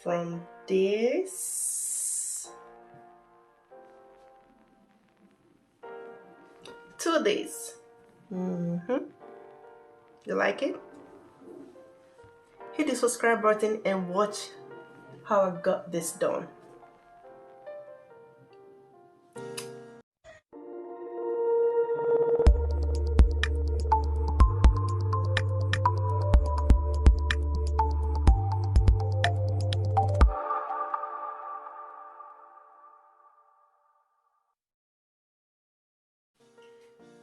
from this to this. You like it? Hit the subscribe button and watch how I got this done.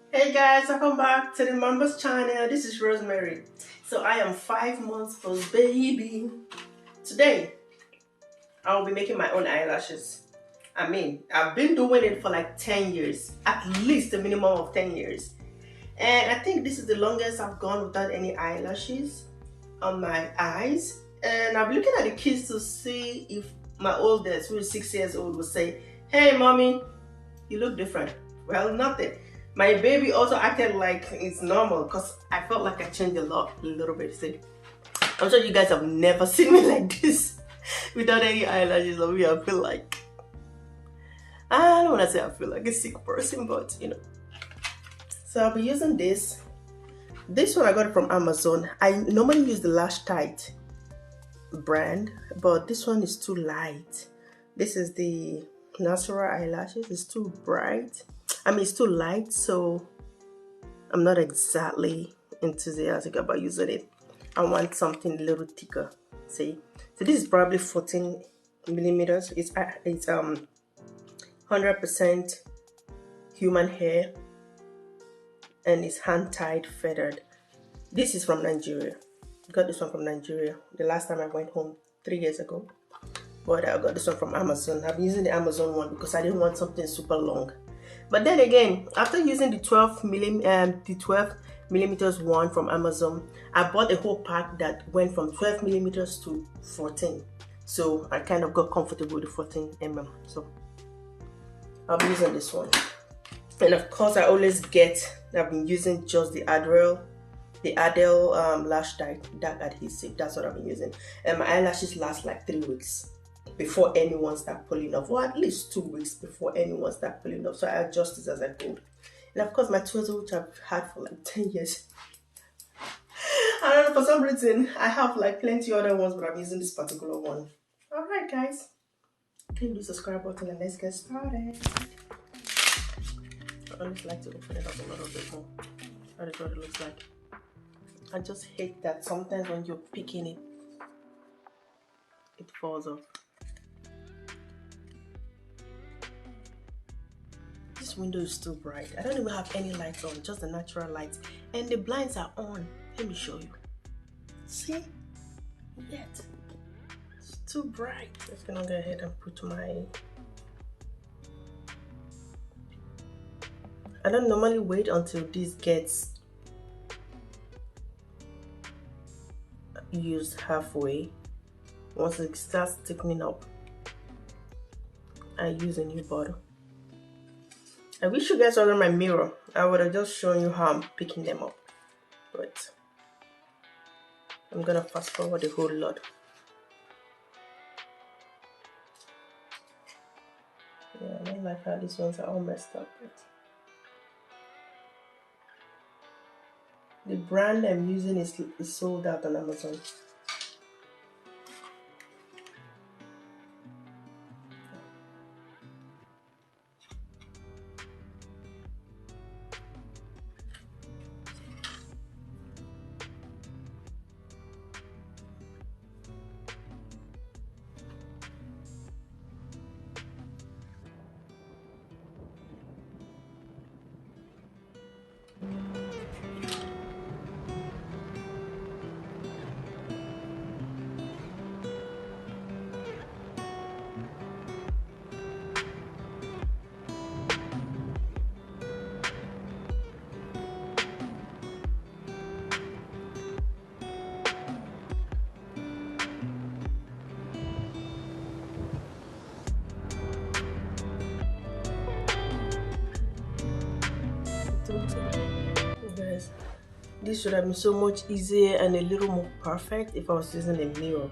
Hey guys, welcome back to the Mama's channel. This is Rosemary. So I am 5 months post baby. Today I'll be making my own eyelashes. I've been doing it for like 10 years, at least a minimum of 10 years. And I think this is the longest I've gone without any eyelashes on my eyes. And I'm looking at the kids to see if my oldest, who is 6 years old, will say, "Hey mommy, you look different." Well, nothing. My baby also acted like it's normal because I felt like I changed a little bit. See, I'm sure you guys have never seen me like this without any eyelashes on me. I feel like, I don't want to say I feel like a sick person, but you know. So I'll be using this. This one I got it from Amazon. I normally use the Lash Tight brand, but this one is too light. This is the natural eyelashes. It's too bright. It's too light, so I'm not exactly enthusiastic about using it. I want something a little thicker. See, so this is probably 14 millimeters. It's 100% human hair, and it's hand tied, feathered. This is from Nigeria. I got this one from Nigeria the last time I went home 3 years ago. But I got this one from Amazon. I've been using the Amazon one because I didn't want something super long. But then again, after using the 12 millimeters one from Amazon, I bought a whole pack that went from 12 millimeters to 14. So I kind of got comfortable with the 14 mm. So I'll be using this one. And of course, I've been using just the Adele Lash Dark Adhesive. That's what I've been using. And my eyelashes last like 3 weeks before anyone start pulling off, or at least 2 weeks before anyone start pulling off. So I adjust this as I go. And of course my Twizzle, which I've had for like 10 years. I don't know, for some reason I have like plenty other ones, but I'm using this particular one. Alright guys, click the subscribe button and let's get started. I always like to open it up a little bit more. That is what it looks like. I just hate that sometimes when you're picking it, it falls off. This window is too bright. I don't even have any lights on, just the natural lights. And the blinds are on. Let me show you. See? Yet. It's too bright. I'm just gonna go ahead and put my... I don't normally wait until this gets used halfway. Once it starts thickening up, I use a new bottle. I wish you guys saw my mirror. I would have just shown you how I'm picking them up, but I'm gonna fast forward a whole lot. Yeah, I don't like how these ones are all messed up. But the brand I'm using is sold out on Amazon. Guys, this should have been so much easier and a little more perfect if I was using a mirror.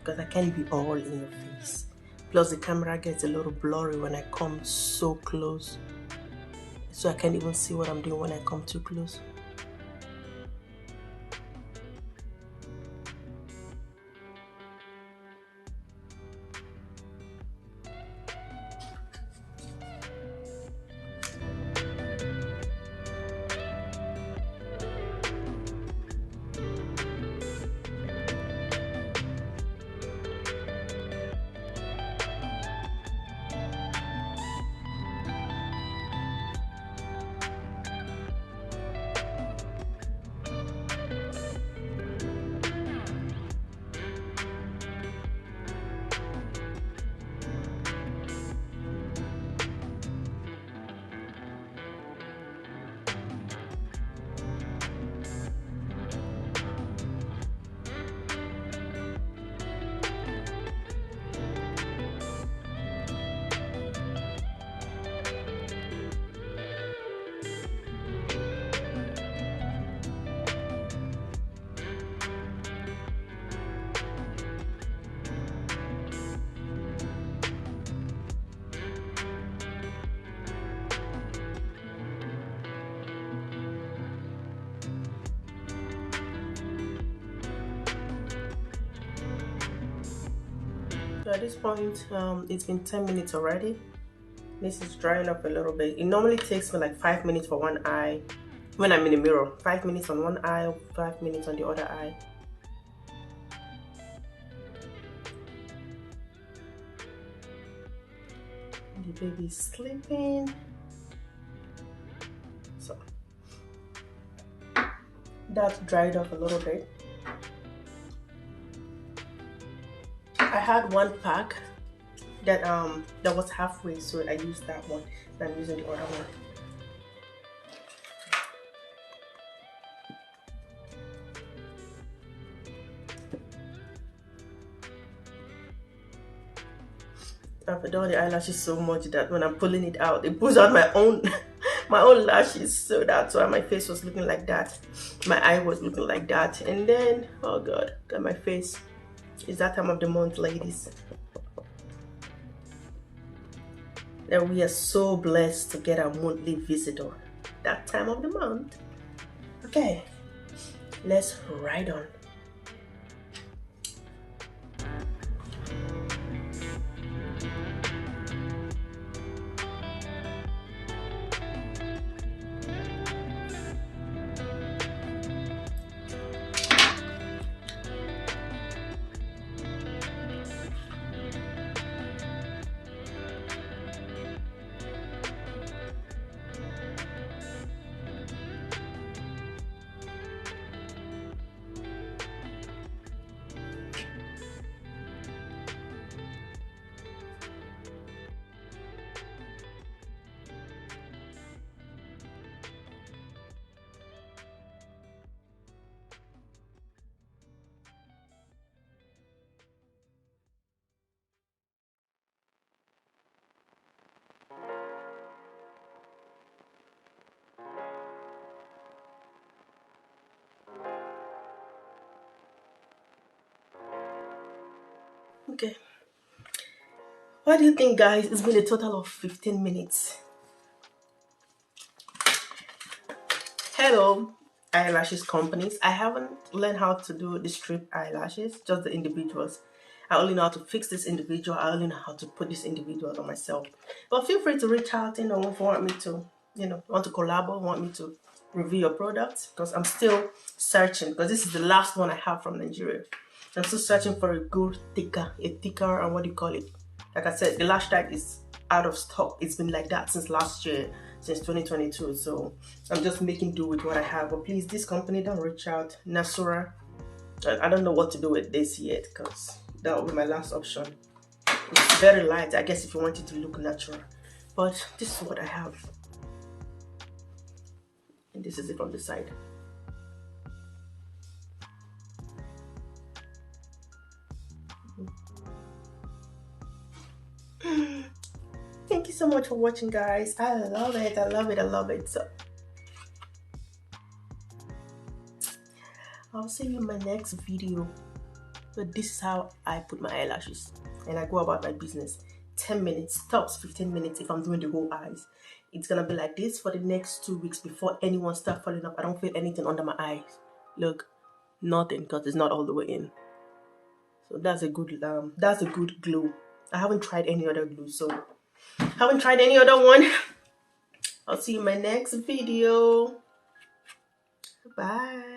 because I can't be all in your face. Plus the camera gets a little blurry when I come so close, so I can't even see what I'm doing when I come too close. So at this point, it's been 10 minutes already. This is drying up a little bit. It normally takes me like 5 minutes for one eye. When I'm in the mirror, 5 minutes on one eye, 5 minutes on the other eye. The baby is sleeping. So that's dried up a little bit. I had one pack that was halfway, so I used that one. And I'm using the other one. I've done the eyelashes so much that when I'm pulling it out, it pulls out my own my own lashes. So that's why my face was looking like that. My eye was looking like that. And then, oh god, look at my face. It's that time of the month, ladies. That we are so blessed to get a monthly visitor that time of the month. Okay, let's ride on. Okay, what do you think, guys? It's been a total of 15 minutes. Hello, eyelashes companies. I haven't learned how to do the strip eyelashes, just the individuals. I only know how to fix this individual. I only know how to put this individual on myself. But feel free to reach out, if you want me to, want to collaborate, want me to review your products, because I'm still searching, because this is the last one I have from Nigeria. I'm still searching for a good thicker, and what do you call it? Like I said, the lash tag is out of stock. It's been like that since last year, since 2022. So I'm just making do with what I have. But please, this company, don't reach out. Nasura, I don't know what to do with this yet, because that will be my last option. It's very light, I guess, if you want it to look natural. But this is what I have. And this is it from the side. Thank you so much for watching, guys. I love it. I love it. I love it. So I'll see you in my next video. So this is how I put my eyelashes, and I go about my business. 10 minutes, tops 15 minutes if I'm doing the whole eyes. It's gonna be like this for the next 2 weeks before anyone start falling up. I don't feel anything under my eyes. Look, nothing, because it's not all the way in. So that's a good glue. I haven't tried any other glue, so haven't tried any other one. I'll see you in my next video. Bye.